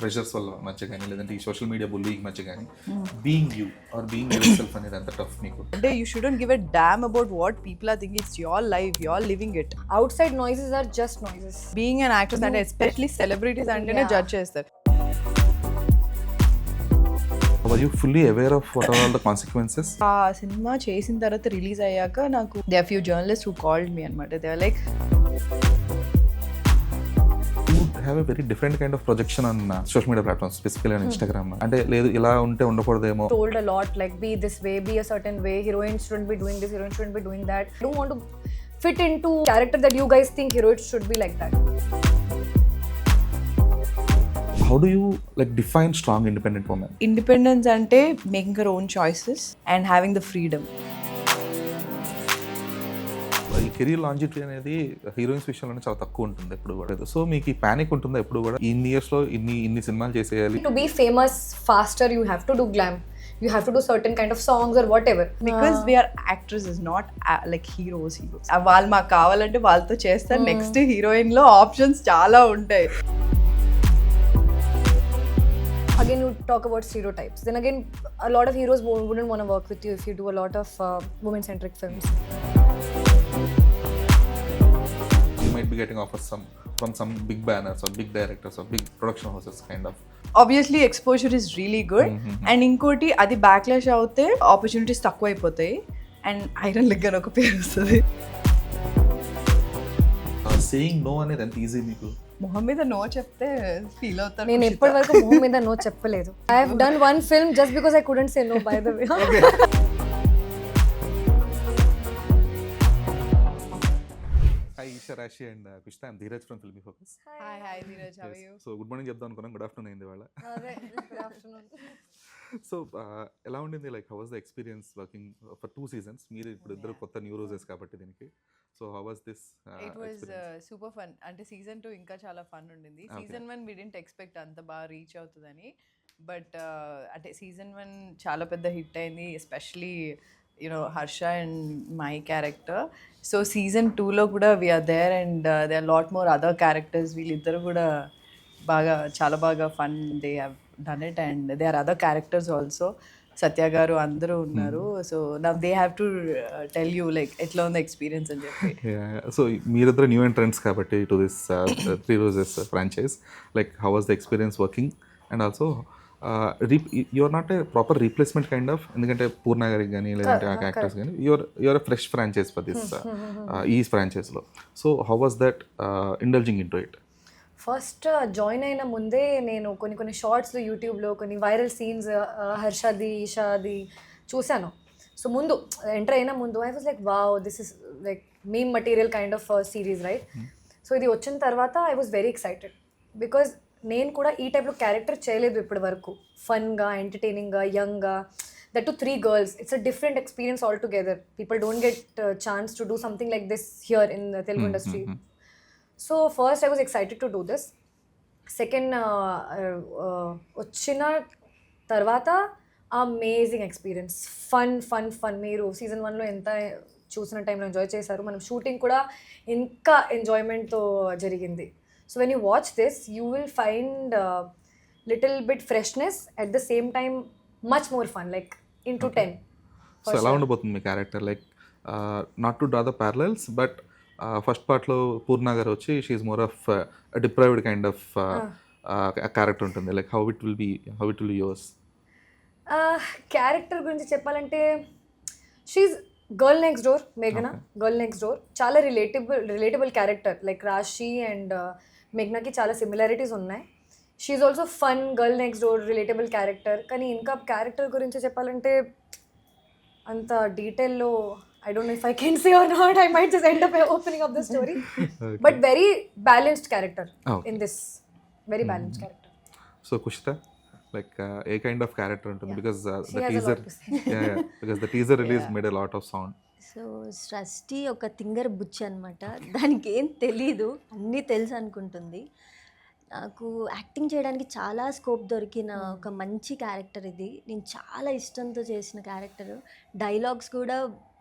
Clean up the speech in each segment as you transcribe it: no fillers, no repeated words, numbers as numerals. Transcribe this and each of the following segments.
Pressures వల్ల మధ్య కానీ లేదంటే ఈ సోషల్ మీడియా బుల్లింగ్ మధ్య కానీ being you or being yourself అనేది అంత టఫ్ మీకు? అంటే you shouldn't give a damn about what people are thinking. It's your life, you're living it. Outside noises are just noises. Being an actress అంటే especially celebrities అంటేనే Yeah. Judge చేస్తారు. Were you fully aware of what are all the consequences? ఆ సినిమా చేసిన తర్వాత release అయ్యాక నాకు they are few journalist who called me అనమాట. They are like You have a very different kind of projection on social media platforms, specifically on Instagram. అంటే లేదు ఇలా ఉంటే ఉండకూడదేమో. Told a lot like be this way, be a certain way. Heroines shouldn't be doing this, heroines shouldn't be doing that. I don't want to fit into character that you guys think heroines should be like that. How do you like define strong independent woman? Independence అంటే making your own choices and having the freedom. ఈ career longevity అనేది heroines విషయంలోనే చాలా తక్కువ ఉంటుంది ఎప్పుడు కూడా. So మీకు ఈ ప్యానిక్ ఉంటుందా ఎప్పుడు కూడా? ఇన్ని ఇయర్స్లో ఇన్ని సినిమాలు చేసేయాలి. To be famous faster, you have to do glam. You have to do certain kind of songs or whatever. Because we're actresses not like heroes. వాళ్ళు మాకు కావాలంటే వాళ్ళతో చేస్తారు. నెక్స్ట్ హీరోయిన్ లో ఆప్షన్స్ చాలా ఉంటాయి. Again, you talk about stereotypes. Then again, a lot of heroes wouldn't want to work with you if you do a lot of women-centric films. You might be getting offers from some big banners or big directors or big production houses kind of. Obviously exposure is really good. And ఇంకోటి అది backlash అవుతే opportunities తక్కువ అయిపోతాయి and iron leg అని ఒక పేరు వస్తుంది. Saying no అనేది ఎంత ఈజీ మీకు? మొహం మీద నో చెప్తే ఫీల్ అవుతాను. నేను ఎప్పటి వరకు మొహం మీద నో చెప్పలేదు. I have done one film just because I couldn't say no, by the way. Hi Isha, Rashi and Kushita. I'm Dheeraj from Filmy Focus. Hi Dheeraj, how are you? So good morning చెప్దాం అనుకున్నాం, good afternoon అయింది వాళ్ళ. Good afternoon. So ఎలా ఉండింది, like how was the experience working for 2 seasons? మీరు ఇప్పుడు ఇద్దరు కొత్త న్యూ రోజెస్ కాబట్టి దీనికి. So how was this? It was super fun. అంటే సీజన్ 2 ఇంకా చాలా ఫన్ ఉండింది. సీజన్ 1 వి డిడ్ంట్ ఎక్స్పెక్ట్ అంత బాగా రీచ్ అవుతుందని. బట్ అంటే సీజన్ 1 చాలా పెద్ద హిట్ అయింది, especially you know Harsha and my character. So season 2లో కూడా we are there and they are lot more other characters. వీళ్ళిద్దరు కూడా బాగా చాలా బాగా fun they have done it and they are other characters also. Satya గారు అందరూ ఉన్నారు. So now they have to tell you like ఎట్లా ఉంది ఎక్స్పీరియన్స్ అని చెప్పి. సో మీరిద్దరు న్యూ ఎంట్రెంట్స్ కాబట్టి to this 3 Roses franchise, like how was the experience working? And also you are not a proper replacement kind of, ఎందుకంటే పూర్ణ గారికి కానీ లేదంటే ఆ యాక్టర్స్ కానీ you are a fresh franchise for this ఈ ఫ్రాంచైజ్లో. So how was that indulging in to it? First join అయిన ముందే నేను కొన్ని షార్ట్స్లో యూట్యూబ్లో కొన్ని వైరల్ సీన్స్ హర్షది ఈషాది చూశాను. సో ముందు ఎంటర్ అయిన ముందు I was like wow, this is like meme material kind of series, right? So ఇది వచ్చిన తర్వాత I was very excited because నేను కూడా ఈ టైప్లో క్యారెక్టర్ చేయలేదు ఇప్పటి వరకు. ఫన్గా, ఎంటర్టైనింగ్గా, యంగ్గా, that to 3 girls. It's a different experience all together. People don't get chance to do something like this here in the Telugu industry. So first I was excited to do this. Second వచ్చిన తర్వాత amazing experience, fun. మీరు season 1లో ఎంత చూసిన టైంలో enjoy చేశారు. మనం shooting కూడా ఇంకా ఎంజాయ్మెంట్తో జరిగింది. So when you watch this you will find little bit freshness at the same time much more fun, like into 10. So ఎలా ఉండబోతుంది మీ character? Like not to draw the parallels, but first పార్ట్లో పూర్ణ గారు వచ్చి she's more of deprived kind of character ఉంటుంది. Like how it will be yours? Character గురించి చెప్పాలంటే she's girl next door, మేఘన గర్ల్ నెక్స్ట్ డోర్. చాలా relatable character. Like Rashi and మేఘనాకి చాలా సిమిలారిటీస్ ఉన్నాయి. She also fun girl next door relatable character. కానీ ఇంకా క్యారెక్టర్ గురించి చెప్పాలంటే అంత డీటెయిల్లో I don't know if I can say or not. I might just end up opening up the story. Okay. But very balanced character in this. Very balanced character. So Kushita, like a kind of character ఉంటుంది because the teaser, because the teaser release made a lot of sound. So సృష్టి ఒక తింగర్ బుచ్చి అనమాట. దానికి ఏం తెలీదు, అన్నీ తెలుసు అనుకుంటుంది. నాకు యాక్టింగ్ చేయడానికి చాలా స్కోప్ దొరికిన ఒక మంచి క్యారెక్టర్ ఇది. నేను చాలా ఇష్టంతో చేసిన క్యారెక్టర్. డైలాగ్స్ కూడా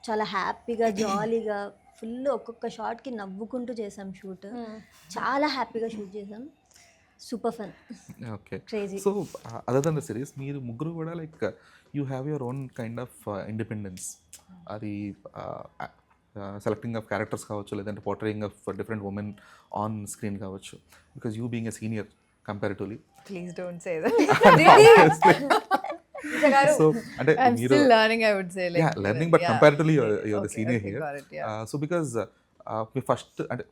చాలా హ్యాపీగా, జాలీగా, ఫుల్ ఒక్కొక్క షాట్కి నవ్వుకుంటూ చేసాం షూట్. చాలా హ్యాపీగా షూట్ చేసాం. Super fun, okay. Crazy. So other than the series మీరు ముగ్గురు కూడా like you have your own kind of independence. అది సెలెక్టింగ్ ఆఫ్ క్యారెక్టర్స్ కావచ్చు, లేదంటే portraying of different women on screen కావచ్చు. Because you being a senior comparatively. Please don't say that. So అంటే I'm మీరు still learning, I would say. Like, learning, but comparatively you're the Okay, senior okay, here. got it, yeah. So because మీ first అంటే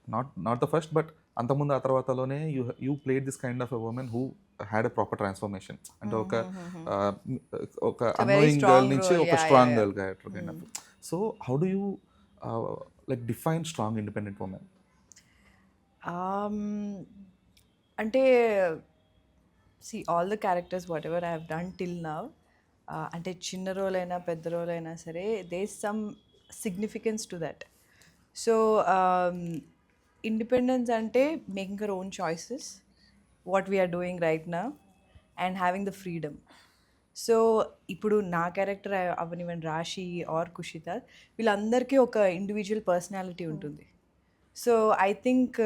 not the first but అంతకుముందు ఆ తర్వాతలోనే you played this kind of a woman who had a proper transformation. అంటే ఒక annoying strong girl నుంచి role, ఒక yeah, strong yeah, girl character kind of. So how do you like define strong independent woman? అంటే see all the characters whatever I have done till now, అంటే చిన్న role అయినా పెద్ద role అయినా సరే there is some significance to that. So independence అంటే making our own choices, what we are doing right now, and having the freedom. So ఇప్పుడు నా character అవనివ్వండి, రాశి ఆర్ కుషిత, వీళ్ళందరికీ ఒక ఇండివిజువల్ పర్సనాలిటీ ఉంటుంది. సో ఐ థింక్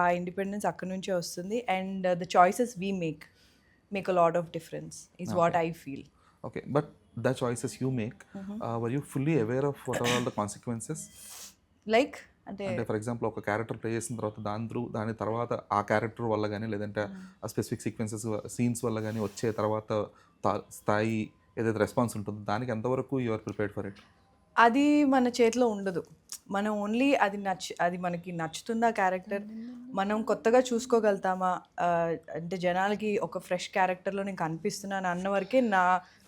ఆ ఇండిపెండెన్స్ అక్కడ నుంచే వస్తుంది. And the choices we make a lot of difference is what I feel. Okay, but the choices you make were you fully aware of what are all the consequences? Like అంటే అంటే for example ఒక character play చేసిన తర్వాత దాని తర్వాత ఆ character వల్ల కానీ, లేదంటే ఆ స్పెసిఫిక్ సీక్వెన్సెస్ సీన్స్ వల్ల కానీ వచ్చే తర్వాత స్థాయి ఏదైతే రెస్పాన్స్ ఉంటుందో దానికి ఎంతవరకు you are prepared for it? అది మన చేతిలో ఉండదు. మనం ఓన్లీ అది మనకి నచ్చుతుందా క్యారెక్టర్, మనం కొత్తగా చూసుకోగలుగుతామా, అంటే జనాలకి ఒక ఫ్రెష్ క్యారెక్టర్లో నేను కనిపిస్తున్నాను అన్న వరకే నా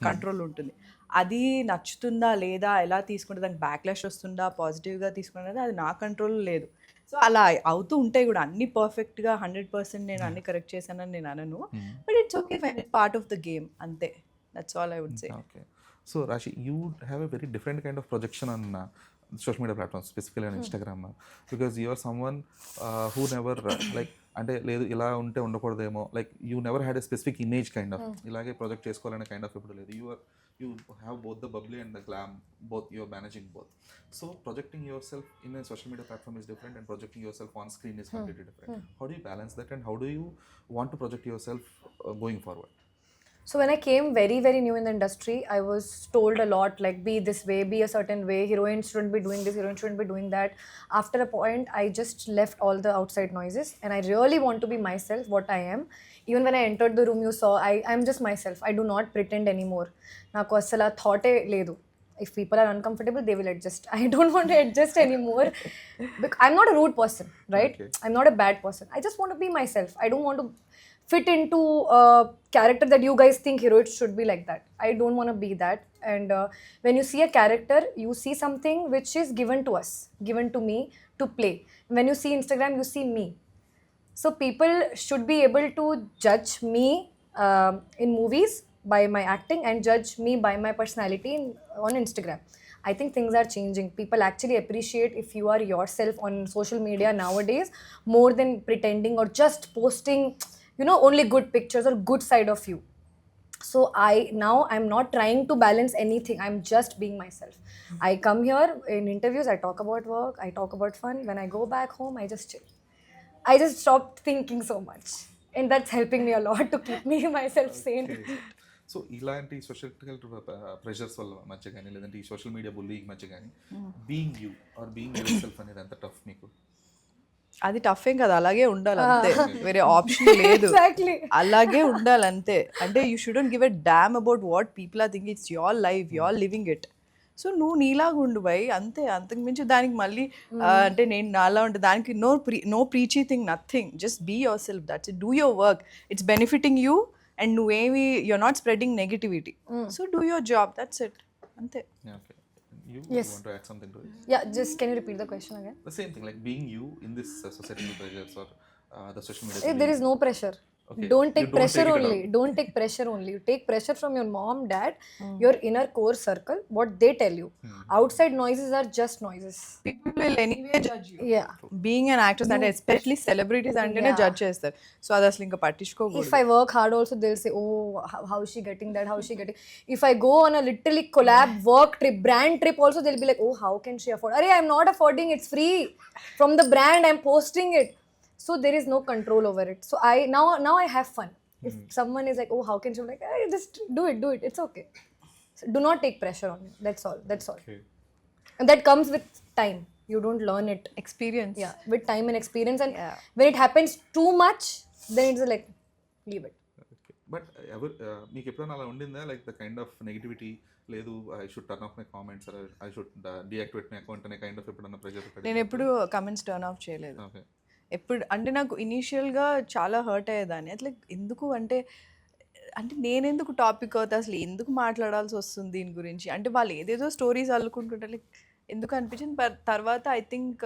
కంట్రోల్ ఉంటుంది. అది నచ్చుతుందా లేదా, ఎలా తీసుకుంటే దానికి బ్యాక్లాష్ వస్తుందా, పాజిటివ్గా తీసుకున్నది అది నా కంట్రోల్ లేదు. సో అలా అవుతూ ఉంటాయి కూడా. అన్ని పర్ఫెక్ట్గా 100% నేను అన్ని కరెక్ట్ చేశానని నేను అనను. But it's okay, part of the game, అంతే. That's all I would say. Okay. So Raashi, you have a very different kind of projection on social media platforms, specifically on Instagram, because you are someone who never like అంటే లేదు ఇలా ఉంటే ఉండకూడదేమో, like you never had a specific image kind of ఇలాగే project చేసుకోవాలనే kind of ఎప్పుడు లేదు. You have both the bubbly and the glam, both you are managing both. So projecting your self in a social media platform is different and projecting yourself on screen is completely different. How do you balance that and how do you want to project yourself going forward? So when I came very, very new in the industry, I was told a lot like, be this way, be a certain way, heroines shouldn't be doing this, heroines shouldn't be doing that. After a point, I just left all the outside noises and I really want to be myself, what I am. Even when I entered the room, you saw, I'm just myself. I do not pretend anymore. Naku asala thought e ledu. If people are uncomfortable, they will adjust. I don't want to adjust anymore. I'm not a rude person, right? Okay. I'm not a bad person. I just want to be myself. I don't want to fit into a character that you guys think heroes should be like that. I don't want to be that. And when you see a character, you see something which is given to us, given to me to play. When you see Instagram, you see me. So people should be able to judge me in movies by my acting and judge me by my personality on Instagram. I think things are changing. People actually appreciate if you are yourself on social media nowadays more than pretending or just posting, you know, only good pictures or good side of you. So I'm not trying to balance anything. I'm just being myself. I come here in interviews, I talk about work, I talk about fun. When I go back home, I just chill. I just stopped thinking so much. And that's helping me a lot to keep me myself sane. So ఇలాంటి social pressures వల్ల మధ్య కానీ, లేదంటే ఈ social media bullying మధ్య కానీ, being you or being yourself అనేది ఎంత టఫ్ మీకు? అది టఫ్ ఏం కదా, అలాగే ఉండాలి అంతే, వేరే ఆప్షన్ లేదు. Exactly. అలాగే ఉండాలి అంతే. అంటే you shouldn't give a damn about what people are thinking. It's your life, you are living it. So నువ్వు నీలాగా ఉండు బై, అంతే. అంతకు మించి దానికి మళ్ళీ అంటే నేను నాలా ఉంటే దానికి no preachy thing, nothing. Just be your self, that's it. Do your work, it's benefiting you and నువ్వేమి you are not spreading negativity. So do your job, that's it, అంతే. Okay. You Yes. want to add something to it? Yeah, just can you repeat the question again? The same thing, like being you in this societal pressures or the social media. There is no pressure. Okay. Don't take You don't pressure take it at only. Don't take pressure only. You take pressure from your mom, dad, your inner core circle, what they tell you. Outside noises are just noises. People will anyway judge you. Yeah. Being an actress అంటే especially celebrities అంటేనే judge చేస్తారు. So అది అసలు ఇంకా పట్టించుకోకూడదు. If I work hard also, they'll say, oh, how is she getting that? How is she getting? If I go on a literally collab work trip, brand trip also, they'll be like, oh, how can she afford? Arey, I'm not affording. It's free from the brand. I'm posting it. So there is no control over it. So now I have fun. If someone is like, oh, how can she? I'm like, hey, just do it. It's okay. So do not take pressure on it. That's all. Okay. And that comes with time. You don't learn it. Experience. Yeah, with time and experience. And Yeah. when it happens too much, then it's like, leave it. Okay but మీకు ఎప్పుడైనా అలా ఉండిందా like the kind of negativity లేదు I should turn off my comments I should deactivate my account అనే kind of ఎప్పుడైనా pressure నేను ఎప్పుడు comments turn off చేయలేదు. ఓకే ఎప్పుడు అంటే నాకు ఇనీషియల్గా చాలా హర్ట్ అయ్యేదాన్ని. అట్లా ఎందుకు అంటే నేనెందుకు టాపిక్ అవుతా, అసలు ఎందుకు మాట్లాడాల్సి వస్తుంది దీని గురించి, అంటే వాళ్ళు ఏదేదో స్టోరీస్ అల్లుకుంటుంటారు, లైక్ ఎందుకు అనిపించింది. తర్వాత ఐ థింక్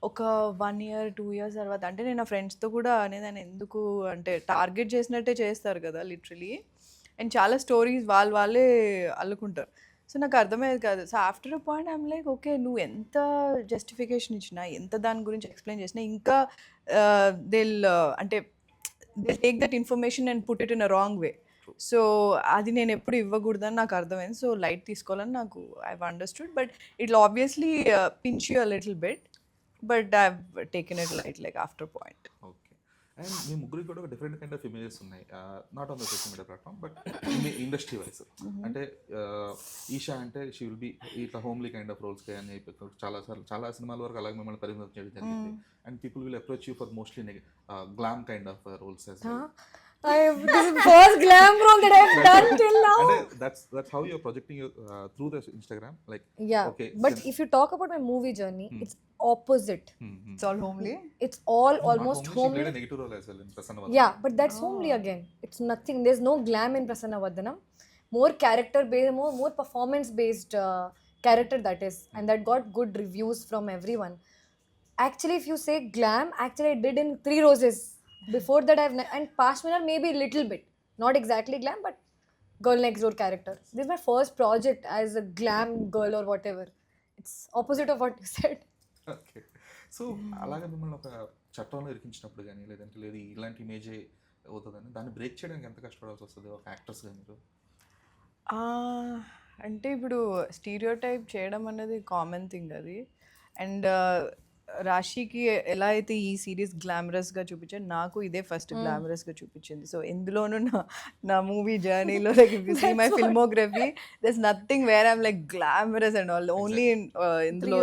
ఒక 1 year 2 years తర్వాత అంటే నేను నా ఫ్రెండ్స్తో కూడా అనేదాన్ని, ఎందుకు అంటే టార్గెట్ చేసినట్టే చేస్తారు కదా లిటరలీ, అండ్ చాలా స్టోరీస్ వాళ్ళే అల్లుకుంటారు. సో నాకు అర్థమయ్యేది కాదు. So after a point I'm like, okay నువ్వు ఎంత జస్టిఫికేషన్ ఇచ్చినా, ఎంత దాని గురించి ఎక్స్ప్లెయిన్ చేసినా, ఇంకా అంటే they take that information and put it in a wrong way. So అది నేను ఎప్పుడు ఇవ్వకూడదని నాకు అర్థమైంది. సో లైట్ తీసుకోవాలని నాకు I understood, but it obviously pinch you a little bit, but I taken it light like after point. Okay and మీ ముగ్గురికి కూడా ఒక డిఫరెంట్ కైండ్ ఆఫ్ ఇమేజెస్ ఉన్నాయి, not on the social media platform but industry wise. అంటే ఈషా అంటే she will be ఇట్లా homely kind of roles అని చెప్పి చాలా సినిమాల వరకు అలాగే మిమ్మల్ని పరిమితం చేయడం జరిగింది. And people will approach you for mostly glam kind of roles. This is first glam role that I've done till now. అంటే that's how you're projecting through the Instagram, like Yeah, okay, but if you talk about my movie journey, it's opposite. It's all homely. It's all almost homely. She played homely. a negative role as well in Prasanna Vardhan. Yeah, but that's homely again. It's nothing. There's no glam in Prasanna Vardhanam. More character based, more performance based character that is, and that got good reviews from everyone. Actually, if you say glam, actually I did in 3 Roses. Before that, and Pashmina maybe a little bit, not exactly glam, but girl next door character. This is my first project as a glam girl or whatever. It's opposite of what you said. Okay so అలాగే మిమ్మల్ని ఒక చట్టంలో ఇరికించినప్పుడు కానీ లేదంటే లేదు ఇలాంటి ఇమేజే అవుతుందని దాన్ని బ్రేక్ చేయడానికి ఎంత కష్టపడాల్సి వస్తుంది ఒక యాక్టర్స్గా మీరు? అంటే ఇప్పుడు స్టీరియోటైప్ చేయడం అనేది కామన్ థింగ్ అది. అండ్ రాశికి ఎలా అయితే ఈ సిరీస్ గ్లామరస్గా చూపించాడు, నాకు ఇదే ఫస్ట్ గ్లామరస్గా చూపించింది. సో ఎందులోనూ నా మూవీ జర్నీలో like if you see my filmography there's nothing where I'm like glamorous and all, only ఇందులో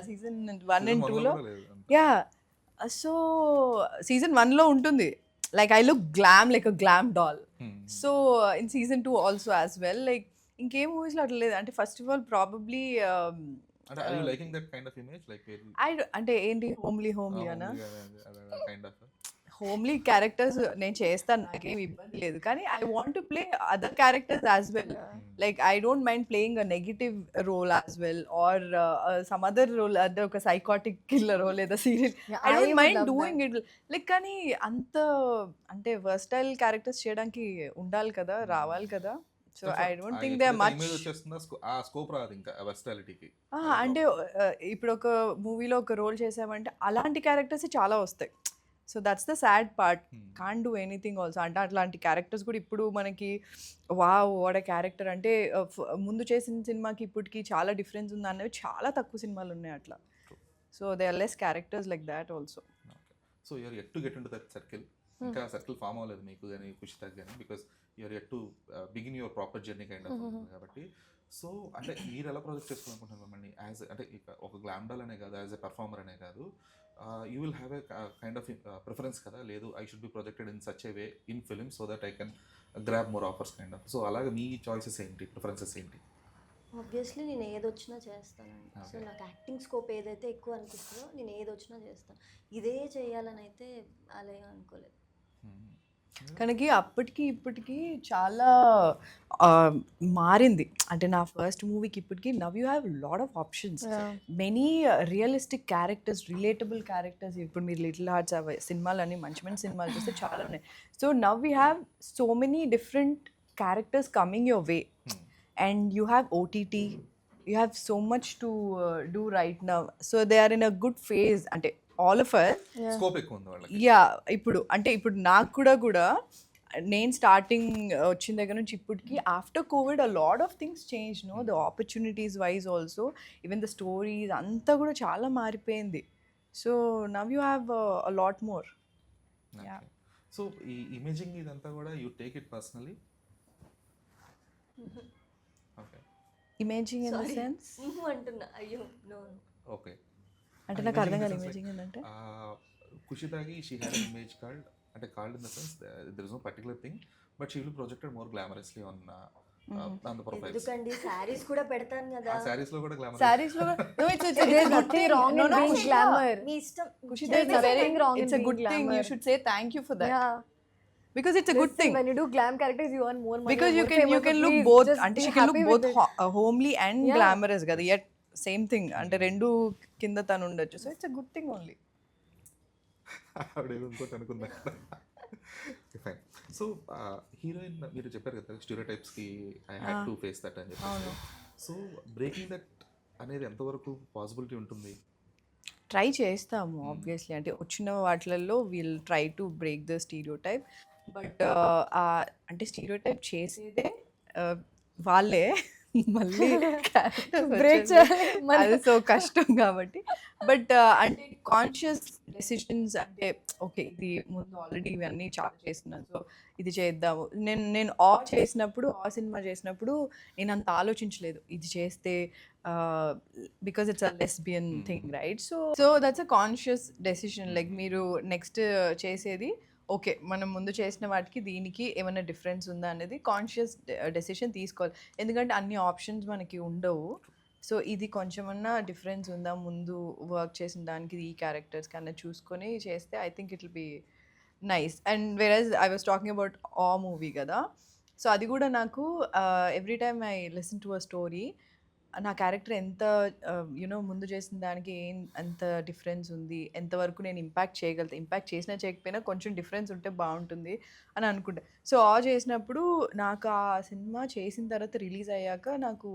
సీజన్ 1 and 2లో యా. సో సీజన్ 1లో ఉంటుంది like I look glam like a glam doll. So in season 2 also as well, like ఇంకేం మూవీస్లో అట్లా లేదు. అంటే first of all probably అంటే are you liking that kind of image, like అంటే ఏంటి హోమ్లీ అనా, kind of హోమ్లీ క్యారెక్టర్స్ నేను చేస్తాను, నాకేం ఇబ్బంది లేదు. కానీ I want to play other characters as well, like I don't mind playing a negative role as well or some other role, అదే ఒక సైకాటిక్ కిల్లర్ లేదా serial, I don't mind doing it. Like కానీ అంత అంటే versatile characters చేయడానికి ఉండాలి కదా, రావాలి కదా. So I don't think they are much ఆ స్కోప్ రాదు ఇంకా వర్స్టాలిటీకి. అంటే ఇప్పుడు ఒక మూవీలో ఒక రోల్ చేసామంటే అలాంటి క్యారెక్టర్స్ చాలా వస్తాయి. So that's the sad part, can't do anything also. అంటే అట్లాంటి క్యారెక్టర్స్ కూడా ఇప్పుడు మనకి వావ్ వాట్ ఎ క్యారెక్టర్ అంటే ముందు చేసిన సినిమాకి ఇప్పటికి చాలా డిఫరెన్స్ ఉంది అనేవి చాలా తక్కువ సినిమాలు ఉన్నాయి అట్లా. So they are less characters like that also. So you're yet to get into that circle. ఇంకా సర్కిల్ ఫామ్ అవ్వలేదు మీకు కానీ కుషితకి కానీ, because you're yet to begin your proper journey kind of కాబట్టి. సో అంటే మీరు ఎలా ప్రాజెక్ట్ చేసుకోవాలనుకుంటున్నారు మిమ్మల్ని యాజ్ అంటే ఒక గ్లామ్డాల్ అనే కాదు, యాజ్ ఎ పర్ఫార్మర్ అనే కాదు, you will have a kind of preference కదా, లేదు I should be projected in such a way in film so that I can grab more offers kind of. So అలాగే మీ choices ఏంటి, preferences ఏంటి? Obviously నేను ఏదొచ్చినా చేస్తానండి. సో నాకు acting scope ఏదైతే ఎక్కువ అనిపిస్తుందో నేను ఏదొచ్చినా చేస్తాను. ఇదే చేయాలని అయితే అలా అనుకోలేదు. కనుక అప్పటికి ఇప్పటికి చాలా మారింది. అంటే నా ఫస్ట్ మూవీకి ఇప్పటికి now you have lot of options, many realistic characters, relatable characters. ఇప్పుడు మీరు లిటిల్ హార్ట్స్ సినిమాలని మంచి మంచి సినిమాలు చూస్తే చాలా ఉన్నాయి. So now you have so many different characters coming your way, and you have OTT, you have so much to do right now. So they are in a good phase, ante all of us scope ఎక్కువ ఉంది వాళ్ళకి. Yeah. ఇప్పుడు నాకు కూడా నేను starting వచ్చిన దగ్గర నుంచి ఇప్పటికి after covid a lot of things change no, the opportunities wise also, even the stories అంతా కూడా చాలా మారిపోయింది. So now you have a lot more. Yeah. So ఈ ఇమేజింగ్ ఇదంతా కూడా you take it personally? Okay Imaging in the sense? అంటున్నా అయ్యో no okay. అంటే నాకు అర్థం కాదు ఇమేజింగ్ ఏంటంటే. కుషితాకి షీ హ్యాడ్ ఇమేజ్ కాల్డ్, అంటే called in the sense there is no particular thing, but she will projected more glamorously on the profiles. ఎందుకండి శారీస్ కూడా పెడతాను కదా. ఆ సారీస్ లో కూడా glamour. Sarees lo no, it's There's nothing wrong in being Kushita. glamour. మీ ఇష్టం. Kushita, There's it's a very nothing wrong in it's a being good thing. You glamour. should say thank you for that. Yeah. Because it's a good Listen, thing. when you do glam characters, you earn more money. Because you more can famous, so look please both, just అంటే be she can look happy both with it. homely and Yeah. glamorous కదా, yet same thing, అంటే రెండు కింద తను ఉండొచ్చు. So it's a good thing only. ఆవిడ ఇంకోటి అనుకుందా. Fine. So heroine మీరు చెప్పారు కదా స్టీరియోటైప్స్కి I had to face that అని చెప్పి. సో బ్రేకింగ్ దట్ అనేది ఎంతవరకు పాసిబిలిటీ ఉంటుంది? ట్రై చేస్తాము ఆబ్వియస్లీ, అంటే వచ్చిన వాటిలలో will try to break the stereo type. But అంటే స్టీరియో టైప్ చేసేదే వాళ్ళే మళ్ళీ Break చేయాలి మళ్ళీ. అది సో కష్టం కాబట్టి. బట్ అంటే కాన్షియస్ డెసిషన్స్, అంటే ఓకే ఇది ముందు ఆల్రెడీ ఇవన్నీ చాలా చేస్తున్నాను, సో ఇది చేద్దాము. నేను చేసినప్పుడు సినిమా చేసినప్పుడు నేను అంత ఆలోచించలేదు ఇది చేస్తే, because it's a lesbian thing, right? So that's a conscious decision. Like మీరు నెక్స్ట్ చేసేది ఓకే, మనం ముందు చేసిన వాటికి దీనికి ఏమైనా డిఫరెన్స్ ఉందా అనేది కాన్షియస్ డెసిషన్ తీసుకోవాలి. ఎందుకంటే అన్ని ఆప్షన్స్ మనకి ఉండవు. సో ఇది కొంచెమన్నా డిఫరెన్స్ ఉందా ముందు వర్క్ చేసిన దానికి ఈ క్యారెక్టర్స్ కన్నా చూసుకొని చేస్తే I think it will be nice. And whereas I was talking about ఆ మూవీ కదా, సో అది కూడా నాకు every time I listen to a story, నా క్యారెక్టర్ ఎంత యూనో ముందు చేసిన దానికి ఎంత డిఫరెన్స్ ఉంది, ఎంతవరకు నేను ఇంపాక్ట్ చేయగలుగుతా, ఇంపాక్ట్ చేసినా చేయకపోయినా కొంచెం డిఫరెన్స్ ఉంటే బాగుంటుంది అని అనుకుంటా. సో చేసినప్పుడు నాకు ఆ సినిమా చేసిన తర్వాత రిలీజ్ అయ్యాక నాకు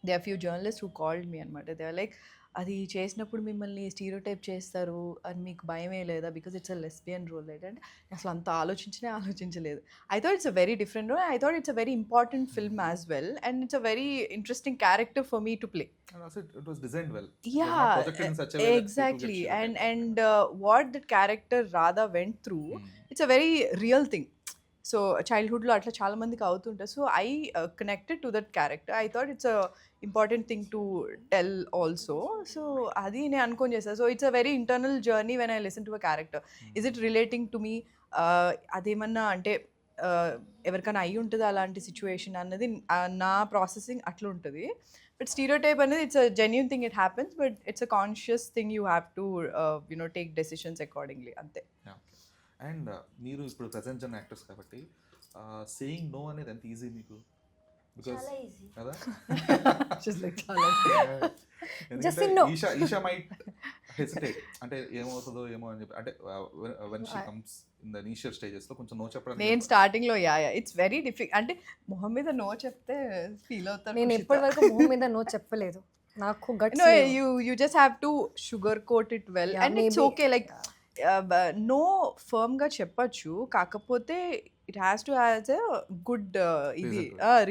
they are few journalist who called me అనమాట. దే ఆర్ లైక్, అది చేసినప్పుడు మిమ్మల్ని స్టీరియోటైప్ చేస్తారు అని మీకు భయమే లేదా, because it's a lesbian role అంటే అసలు అంత ఆలోచించలేదు. I thought it's a very different role. I thought it's a very important film as well, and it's a very interesting character for me to play. And also it was designed well. Yeah, It was not projected in such a way that people get exactly. stereotyped. And what that character Radha went through, it's a very real thing. So చైల్డ్హుడ్లో అట్లా చాలా మందికి అవుతుంటాయి. So I connected to that character. I thought it's a important thing to tell also. So అది నేను అనుకొని చేస్తాను. So it's a very internal journey when I listen to a character. Is it relating to me, అదేమన్నా అంటే ఎవరికైనా అయి ఉంటుంది అలాంటి సిచ్యువేషన్ అన్నది నా ప్రాసెసింగ్ అట్లా ఉంటుంది. బట్ స్టీరియోటైప్ అనేది it's a genuine thing, it happens, but it's a conscious thing, you have to you know take decisions accordingly, అంతే. అండ్ మీరు ఇప్పుడు ప్రజెంట్ జన్ యాక్టర్స్ కాబట్టి సేయింగ్ నో అనేది ఎంత ఈజీ మీకు? బికాస్ చాలా ఈజీ. కదా, Just like చాలా. Just say ఎందుకంటే no. ఈషా మైట్ హెసిటేట్, అంటే ఏమవుతుందో ఏమో అని చెప్పి, అంటే when she comes in the initial stages లో కొంచెం నో చెప్పడానికి. నేను స్టార్టింగ్లో ఇట్స్ వెరీ డిఫికల్ట్. అంటే మొహం మీద నో చెప్తే ఫీల్ అవుతాను. నేను ఎప్పటి వరకు మొహం మీద నో చెప్పలేదు. నాకు guts No, you just have to sugarcoat it well. Yeah, And it's maybe. okay, like no firm గా చెప్పచ్చు, కాకపోతే it has to has a good ఇది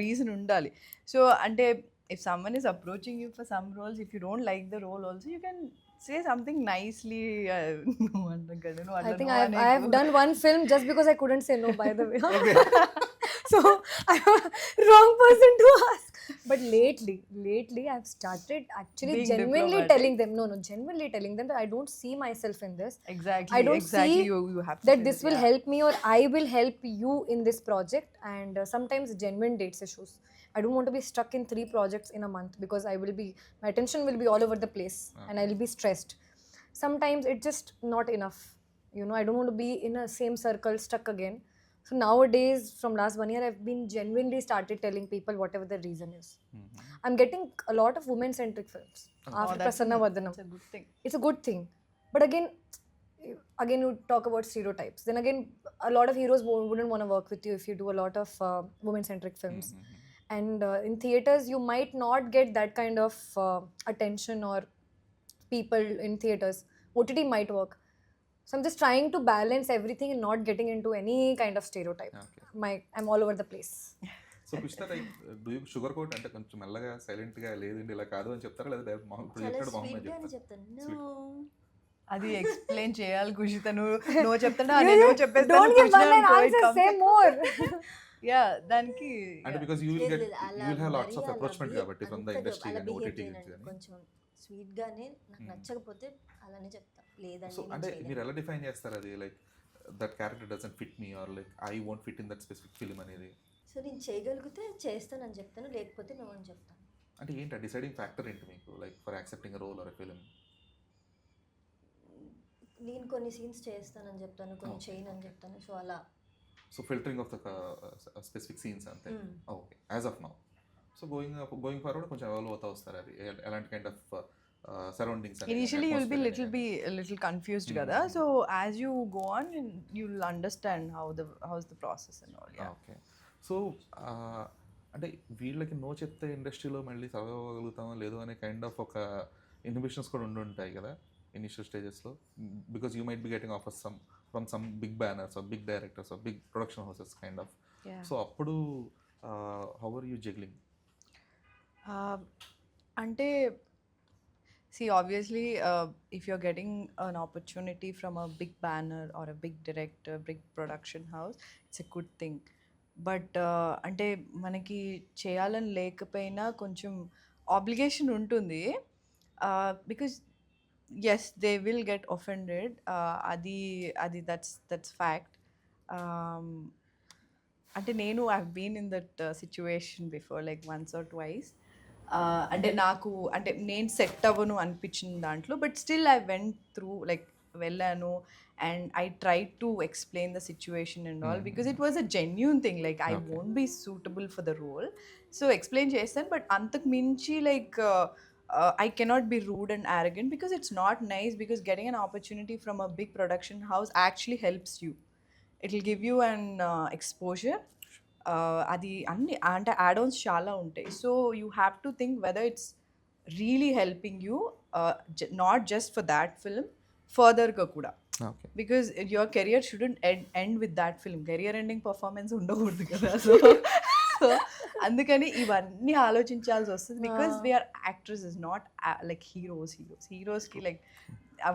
రీజన్ ఉండాలి. సో అంటే if someone is approaching you for some roles, if you don't like the role also, you can say something nicely. No, I think I have done one film just because I couldn't say no, by the way. So I'm a wrong person to ask. But lately I've started actually Being genuinely diplomatic. telling them, genuinely telling them that I don't see myself in this. Exactly. I don't exactly. see You have to that say this will help me or I will help you in this project. And sometimes genuine dates issues. I don't want to be stuck in 3 projects in a month, because my attention will be all over the place and I will be stressed. Sometimes it's just not enough. I don't want to be in a same circle stuck again. So nowadays, from last 1 year, I've been genuinely started telling people whatever the reason is. I'm getting a lot of women-centric films after Prasanna Vardhanam. It's a good thing. It's a good thing. But again you talk about stereotypes. Then again, a lot of heroes wouldn't want to work with you if you do a lot of women-centric films. And in theaters, you might not get that kind of attention or people in theaters. OTT might work. So I'm just trying to balance everything and not getting into any kind of stereotype. Okay. I'm all over the place. So so Kushitha like do you sugar coat అంటే కొంచెం మెల్లగా సైలెంట్గా లేదండి ఇలా కాదు అని చెప్తారా లేదా డైరెక్ట్ మామూలు చాలా చెప్పాడు మామూలుగా స్వీట్గానే చెప్తారు చెప్తాను నో అది ఎక్స్ప్లెయిన్ చేయాలి ఖుషిత, నువ్వు చెప్తాడా నేను Don't give one line answer, say more. Yeah దానికి అంటే బికాస్ యూ విల్ లేదు, గెట్ లేదు, యూ అలా విల్ హ్యావ్ లాట్స్ ఆఫ్ మరీ అలా అప్రోచ్మెంట్ కాబట్టి ఫ్రమ్ ద అంతగా ఇండస్ట్రీ అలా కానీ behave ఓటీటీ చేయనండి. కానీ కొంచెం స్వీట్గానే నాకు నచ్చకపోతే అలానే చెప్తా లేదండి సో నేను అంటే చేయలేను. మీరు ఎలా డిఫైన్ చేస్తారు అది like that character doesn't fit me or like I won't fit in that specific film అనేది సో నేను చేయగలిగితే చేస్తానని చెప్తాను, లేకపోతే నో అని చెప్తాను. అంటే ఏంటి డిసైడింగ్ ఫ్యాక్టర్ ఏంటి మీకు like for accepting role or film? నేను కొన్ని సీన్స్ చేస్తానని చెప్తాను, కొన్ని చేయను అని చెప్తాను. సో అలా so filtering of the specific scenes అంతే. Okay, as of now. So going forward కొంచెం ఎవాల్వ్ అవుతా వస్తారు అది ఎలాంటి kind of surroundings initially you'll be little confused కదా, so as you go on you'll understand how's the process and all. Okay. So అంటే వీళ్ళకి no చెప్తే ఇండస్ట్రీలో మళ్ళీ సర్వైవ్ అవ్వగలుగుతామో లేదో అనే కైండ్ ఆఫ్ ఒక ఇన్హిబిషన్స్ కూడా ఉంటాయి కదా ఇనిషియల్ స్టేజెస్లో, because you might be getting offers from some big banners or big directors or big production houses kind of. So అప్పుడు హౌ ఆర్ యూ జగ్లింగ్? అంటే see obviously if you're getting an opportunity from a big banner or a big director, big production house, it's a good thing. But అంటే మనకి చేయాలని లేకపోయినా కొంచెం obligation ఉంటుంది, because as they will get offended, అది that's fact. అంటే నేను I been in that situation before like once or twice. అంటే నాకు అంటే నేను సెట్ అవ్వను అనిపించిన దాంట్లో, but still I went through like వెళ్ళాను and I try to explain the situation and all because it was a genuine thing like I won't be suitable for the role. So explain చేస్తాను, but అంతకు మించి like I cannot be rude and arrogant because it's not nice, because getting an opportunity from a big production house actually helps you. It will give you an exposure. అది అన్ని అంటే add-ons చాలా ఉంటాయి. So you have to think whether it's really helping you, not just for that film, ఫర్దర్గా కూడా. Okay. Because your career shouldn't end with that film. Career ending performance ఉండకూడదు కదా. సో అందుకని ఇవన్నీ ఆలోచించాల్సి వస్తుంది, because we are actresses, not like హీరోస్కి లైక్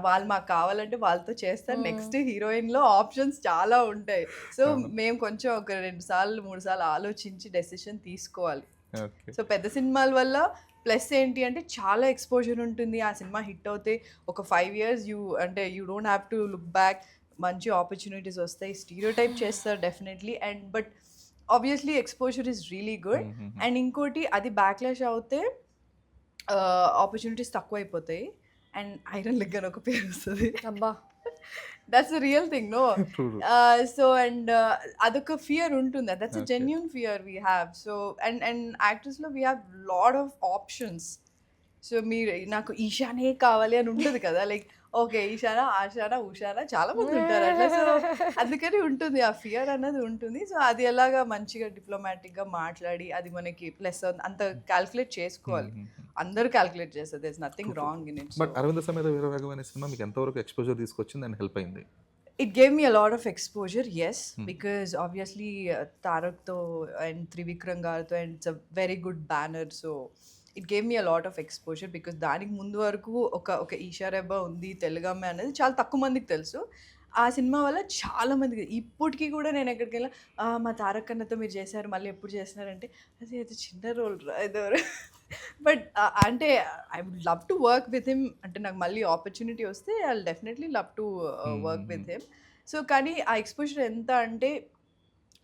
వాళ్ళు మాకు కావాలంటే వాళ్ళతో చేస్తారు, నెక్స్ట్ హీరోయిన్లో ఆప్షన్స్ చాలా ఉంటాయి. సో మేము కొంచెం ఒక 2 సార్లు 3 సార్లు ఆలోచించి డెసిషన్ తీసుకోవాలి. సో పెద్ద సినిమాల వల్ల ప్లస్ ఏంటి అంటే చాలా ఎక్స్పోజర్ ఉంటుంది. ఆ సినిమా హిట్ అవుతే ఒక 5 years you don't have to look back, మంచి ఆపర్చునిటీస్ వస్తాయి. స్టీరియోటైప్ చేస్తారు definitely, and but obviously exposure is really good. And ఇంకోటి అది బ్యాక్లాష్ అవుతే ఆపర్చునిటీస్ తక్కువ అయిపోతాయి అండ్ ఐరన్ లెగ్ అని ఒక పేరు వస్తుంది. అబ్బా, that's a real thing no. So and అదొక ఫియర్ ఉంటుంది, that's a genuine fear we have. So and యాక్టర్స్లో we have lot of options. So మీరు నాకు ఈశానే కావాలి అని ఉంటుంది కదా, లైక్ ఓకే ఈశానా, ఆశానా, ఉషానా చాలా మంది ఉంటారు అట్లా. సో అందుకని ఉంటుంది ఆ ఫియర్ అన్నది ఉంటుంది. సో అది ఎలాగా మంచిగా డిప్లొమాటిక్గా మాట్లాడి అది మనకి ప్లస్ అంత క్యాల్కులేట్ చేసుకోవాలి. అందరూ క్యాల్కులేట్ చేస్తారు, there is nothing wrong in it. But Aravinda Sametha Veeraraghava అనే సినిమా మీకు ఎంతవరకు ఎక్స్పోజర్ తీసుకొచ్చింది అండ్ హెల్ప్ అయింది? It gave me a lot of exposure, yes, because obviously Tarak to and Trivikram Gartho, and it's a very good banner. So it gave me a lot of exposure because దానికి ముందు వరకు ఒక ఈషా రెబ్బా ఉంది, తెలుగమ్మ అనేది చాలా తక్కువ మందికి తెలుసు. ఆ సినిమా వల్ల చాలా మందికి ఇప్పటికీ కూడా నేను ఎక్కడికి వెళ్ళా మా తారక్ అన్నతో మీరు చేశారు, మళ్ళీ ఎప్పుడు చేస్తున్నారంటే అది ఏదో చిన్న రోల్ రా ఏదో. బట్ అంటే I would love to work with him. అంటే నాకు మళ్ళీ ఆపర్చునిటీ వస్తే I will definitely love to work with him. So కానీ ఆ ఎక్స్పోజర్ ఎంత అంటే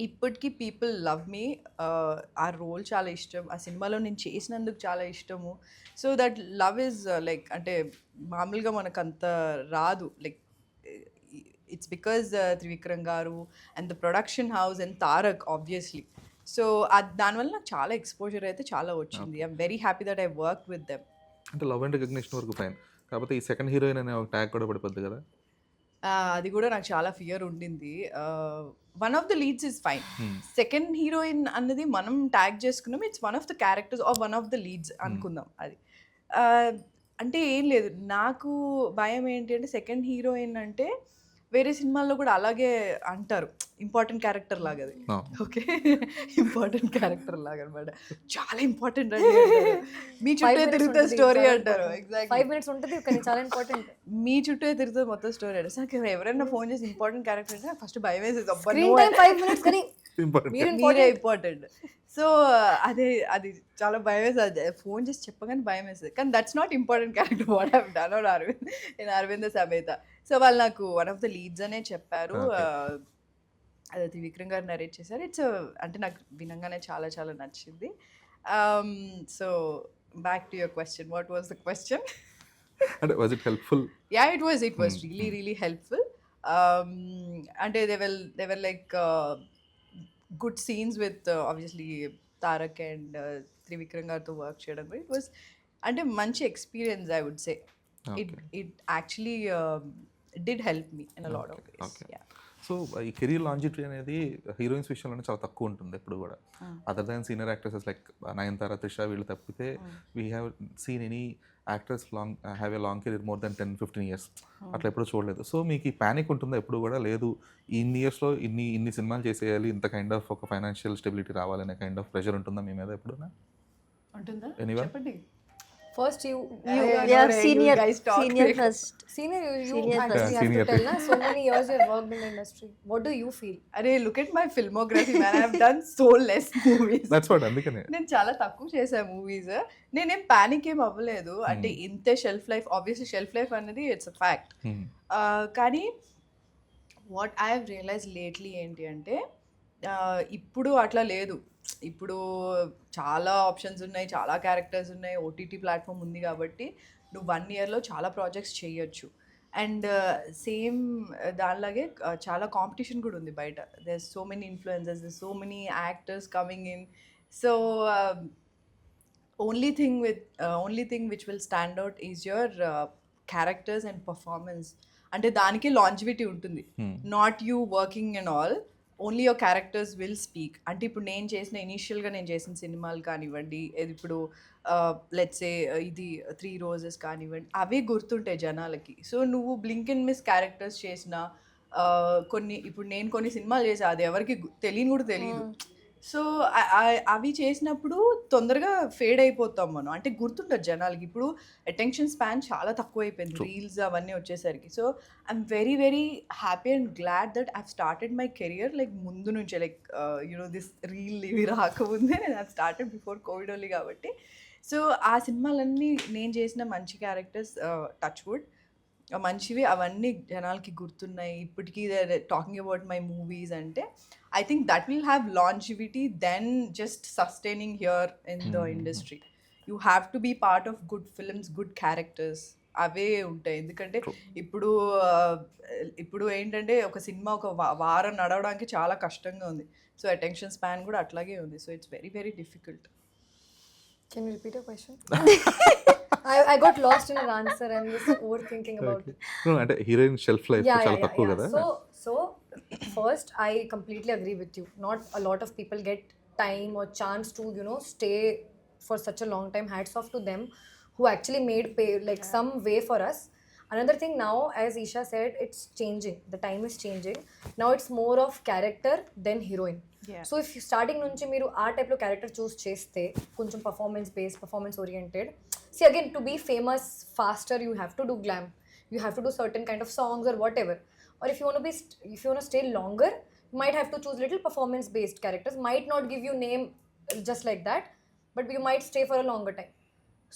ఇప్పటికీ పీపుల్ లవ్ మీ. ఆ రోల్ చాలా ఇష్టం, ఆ సినిమాలో నేను చేసినందుకు చాలా ఇష్టము. So that love is like అంటే మామూలుగా మనకు అంత రాదు. లైక్ ఇట్స్ బికాజ్ త్రివిక్రమ్ గారు and the production house and Tarak obviously. So దానివల్ల నాకు చాలా ఎక్స్పోజర్ అయితే చాలా వచ్చింది. I'm very happy that I work with them. అంటే లవ్ అండ్ రికగ్నిషన్ వరకు ఫైన్, కాకపోతే ఈ సెకండ్ హీరోయిన్ అనే ఒక ట్యాగ్ కూడా పడిపోద్ది కదా. అది కూడా నాకు చాలా ఫియర్ ఉండింది. One of the leads is fine, second heroine అన్నది మనం ట్యాగ్ చేసుకున్నాం, it's one of the characters or one of the leads అనుకుందాం. అది అంటే ఏం లేదు, నాకు భయం ఏంటి అంటే సెకండ్ హీరోయిన్ అంటే వేరే సినిమాల్లో కూడా అలాగే అంటారు, ఇంపార్టెంట్ క్యారెక్టర్ లాగా అది. No. ఓకే, ఇంపార్టెంట్ క్యారెక్టర్ లాగా అనమాట. చాలా ఇంపార్టెంట్ అండి అంటారు. మీ చుట్టూ తిరుగుతా స్టోరీ అంటారు. ఎగ్జాక్ట్లీ 5 minutes ఉంటుంది కానీ చాలా ఇంపార్టెంట్. మీ చుట్టూ తిరుగుతుంది మొత్తం స్టోరీ అంటే నాకు ఎవరైనా ఫోన్ చేసి ఇంపార్టెంట్ క్యారెక్టర్ అంటే ఫస్ట్ భయం వేసేది. అబ్బా, స్క్రీన్ టైం 5 minutes కానీ Important. మీరు మీరే ఇంపార్టెంట్. సో అది చాలా భయం వేసేది. ఫోన్ చేసి చెప్పగానే భయం వేసేది. కానీ that's not important character what have done on Aravind in Aravinda Sametha. So వాళ్ళు నాకు వన్ ఆఫ్ ద లీడ్స్ అనే చెప్పారు. అది త్రివిక్రమ్ గారు నరేట్ చేశారు. ఇట్స్ అంటే నాకు వినంగానే చాలా చాలా నచ్చింది. So back to your question, what was the question? And was it helpful? Yeah, it was really helpful. And they were like good scenes with obviously Tarak and Trivikram garto work cheyadam. It was and a manchi experience, I would say. It actually did help me in a lot of ways. Okay. Yeah. So ఈ career longevity అనేది heroines విషయంలోనే చాలా తక్కువ ఉంటుంది ఎప్పుడు కూడా. Other than senior actresses like Nayanthara, Trisha వీళ్ళు తప్పితే we have seen any actors have a long career more than 10-15 years అట్లా ఎప్పుడు చూడలేదు. సో మీకు ఈ ప్యానిక్ ఉంటుందా ఎప్పుడు కూడా? లేదు ఇన్ని ఇయర్స్లో ఇన్ని సినిమాలు చేసేయాలి, ఇంత కైండ్ ఆఫ్ ఒక ఫైనాన్షియల్ స్టెబిలిటీ రావాలనే కైండ్ ఆఫ్ ప్రెషర్ ఉంటుందా మీ మీద ఎప్పుడునా? ఉంటుందా? Anyone? చెప్పండి. First you Yeah, you senior guys talk. first. senior you Senior actually first. have Senior to tell na, so many years you've worked in the industry. What do you feel? Arey, look at my filmography, man. I have done so less movies. That's what, అందుకనే నేను చాలా తక్కువ చేశాను movies. నేనేం panic ఏం అవ్వలేదు. అంటే ఇంతే shelf life, obviously shelf life అనేది ఇట్స్ అ ఫ్యాక్ట్. కానీ what I have realise lately ఏంటి అంటే ఇప్పుడు అట్లా లేదు. ఇప్పుడు చాలా ఆప్షన్స్ ఉన్నాయి, చాలా క్యారెక్టర్స్ ఉన్నాయి, ఓటీటీ ప్లాట్ఫామ్ ఉంది కాబట్టి నువ్వు 1 yearలో చాలా ప్రాజెక్ట్స్ చేయొచ్చు. అండ్ సేమ్ దానిలాగే చాలా కాంపిటీషన్ కూడా ఉంది బయట. There so many influencers, there so many actors coming in. So only thing which will stand out is your characters and performance. అంటే దానికి లాంజివిటీ ఉంటుంది. Not you working and all, only your characters will speak. అంటే ఇప్పుడు ఇనీషియల్గా నేను చేసిన సినిమాలు కానివ్వండి, ఇప్పుడు లెట్స్ సే ఇది 3 Roses కానివ్వండి, అవే గుర్తుంటాయి జనాలకి. సో నువ్వు బ్లింక్ అండ్ మిస్ క్యారెక్టర్స్ చేసిన ఇప్పుడు నేను కొన్ని సినిమాలు చేసా, అది ఎవరికి తెలియని కూడా తెలియదు. సో అవి చేసినప్పుడు తొందరగా ఫేడ్ అయిపోతాం మనం, అంటే గుర్తుంటుంది జనాలకి. ఇప్పుడు అటెన్షన్ స్పాన్ చాలా తక్కువ అయిపోయింది రీల్స్ అవన్నీ వచ్చేసరికి. So I'm very very happy and glad that I've started my career like ముందు నుంచే, లైక్ యునో దిస్ రీల్ ఇవి రాకముందే నేను I've started before Covid only కాబట్టి. సో ఆ సినిమాలన్నీ నేను చేసిన మంచి క్యారెక్టర్స్, టచ్ వుడ్ మంచివి, అవన్నీ జనాలకి గుర్తున్నాయి ఇప్పటికీ. టాకింగ్ అబౌట్ మై మూవీస్ అంటే I think that will have longevity than just sustaining here in the industry. You have to be part of good films, good characters, అవే ఉంటాయి. ఎందుకంటే ఇప్పుడు ఏంటంటే ఒక సినిమా ఒక వారం నడవడానికి చాలా కష్టంగా ఉంది. సో అటెన్షన్ స్పాన్ కూడా అట్లాగే ఉంది. So it's very very difficult. Can you repeat your question? I got lost in your answer. I'm just overthinking about it. అంటే హీరోయిన్ షెల్ఫ్ లైఫ్ చాలా తక్కువ కదా. So first, I completely agree with you. Not a lot of people get time or chance to, stay for such a long time. Hats off to them who actually made some way for us. Another thing now, as Isha said, it's changing. The time is changing. Now it's more of character than heroine. Yeah. So if you starting nunchi మీరు ఆ టైప్లో character choose చేస్తే కొంచెం performance based, performance oriented. See again, to be famous faster, you have to do glam. You have to do certain kind of songs or whatever. Or if you want to stay longer, you might have to choose little performance based characters. Might not give you name just like that, but you might stay for a longer time.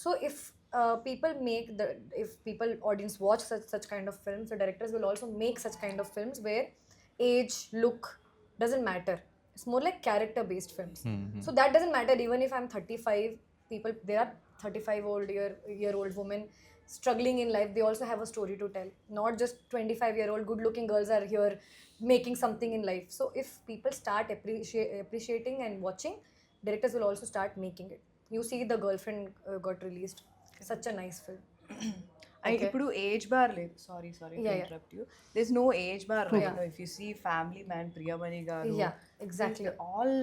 So if audience watch such kind of films, the directors will also make such kind of films where age, look doesn't matter. It's more like character based films. So that doesn't matter even if I'm 35. There are 35-year-old women struggling in life. They also have a story to tell. Not just 25-year-old good-looking girls are here making something in life. So if people start appreciating and watching, directors will also start making it. You see, The Girlfriend got released. Such a nice film. ఇప్పుడు age bar లేదు. Sorry interrupt you. There is no age bar right now. If you see family man, Priyamani garu, exactly, all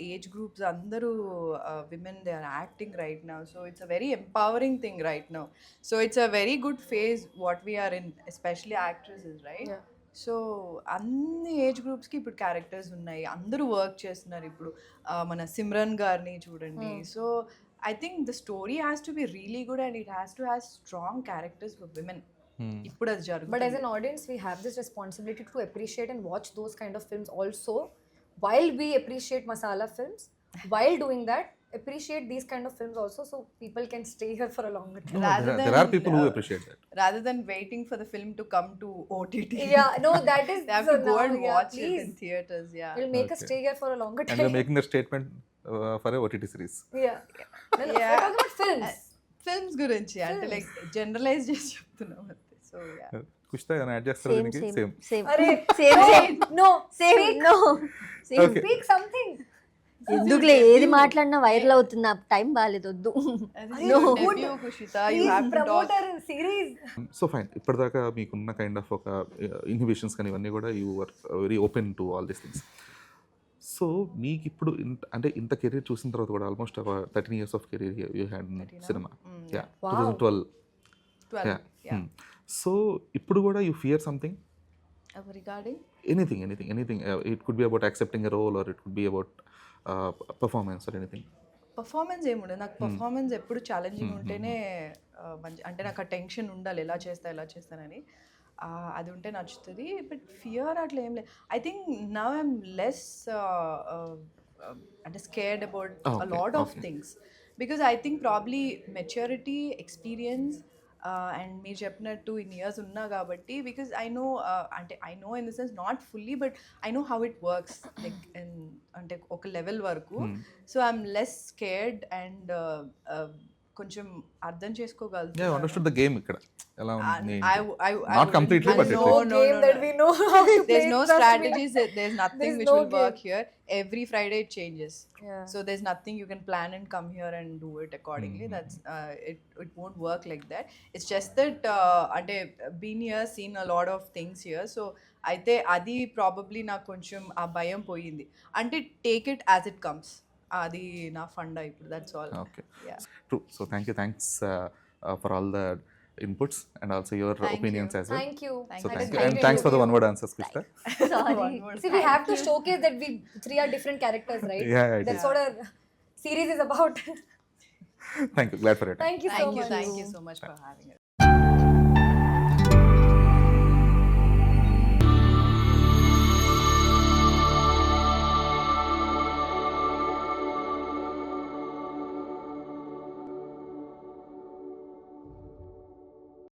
age groups అందరూ women they are acting right now. So it's a very empowering thing right now. So it's a very good phase what we're in, especially actresses, right? So అన్ని age గ్రూప్స్కి ఇప్పుడు characters ఉన్నాయి, అందరూ work చేస్తున్నారు ఇప్పుడు. మన సిమ్రన్ గారిని చూడండి. So I think the story has to be really good and it has to have strong characters for women. ఇప్పుడు అది But as జరుగుతుంది. an audience, we have this responsibility to appreciate and watch those kind of films also. While we appreciate masala films, while doing that, appreciate these kind of films also, so people can stay here for a longer time. No, Rather there are than, people who appreciate that. Rather than waiting for the film to come to OTT. Yeah, no, that is They have to so go now, and yeah, watch it please. in theaters. Yeah. It'll make us Okay. stay here for a longer And time. you're making that statement for a OTT series. Yeah. No, no, Yeah. we're talking about films. Films గురించి అంటే like generalise చేసి చెప్తున్నాం అంతే. So yeah, కుష్తా ఏమైనా add చేస్తారా same దీనికి? Same same. Same Arey, same no, same no, same speak, no same Okay. speak something. ఎందుకులే ఏది మాట్లాడినా వైరల్ అవుతుంది, ఆ టైం బాగాలేదు, వద్దు. no good. debut కుషిత, you Please have to promote talk. our series. So fine, ఇప్పటిదాకా మీకున్న కైండ్ ఆఫ్ ఒక ఇన్హిబిషన్స్ కానీ ఇవన్నీ కూడా you are very open to all these things. So మీకు ఇప్పుడు అంటే ఇంత కెరీర్ చూసిన తర్వాత కూడా almost 13 years of career you had సినిమా. Yeah, Wow. 2012. 12. Yeah. Yeah. So ఇప్పుడు కూడా you fear something, Regarding anything. It could be about accepting a role or it could be about performance or anything. Performance ఏముండదు నాకు. Performance ఎప్పుడు challenging ఉంటేనే మంచి, అంటే నాకు ఆ టెన్షన్ ఉండాలి, ఎలా చేస్తానని. అది ఉంటే నచ్చుతుంది. బట్ ఫియర్ అట్లా ఏం లేదు. I think now I'm less అంటే scared about a lot of things, because I think probably maturity, experience and మీరు చెప్పినట్టు ఇన్ ఇయర్స్ ఉన్నా కాబట్టి, బికాజ్ ఐ నో, అంటే I know in the sense not fully, but I know how it works like అంటే ఒక level వరకు. So I'm less scared and కొంచెం అర్థం Yeah, చేసుకోగలుగుతాను. understood the game ఇక్కడ ఎలా ఉంది. I Not completely, but no, at least. no, game no, that no. we know how to play. There's no Trust me. strategies. There's nothing There's which no will work game. here. Every Friday it changes. Yeah. So there's nothing you can plan and come here and do it accordingly. That's it won't work like that. It's just that ante been here, seen a lot of things here. So అయితే అది probably నాకు కొంచెం ఆ భయం పోయింది. అంటే take it as it comes, అది నా ఫండా ఇప్పుడు. That's all. Okay. Yeah. True. So thanks for all the inputs and also your Thank opinions you. as well. Thank you. So Thank thank you. you. And thanks for the one word answers, Krista. Sorry. One more. See, we have to showcase that we three are different characters, right? Yeah, it That's is. what our series is about. Thank you. Glad for your time. Thank you so much. Thank you so much for having us.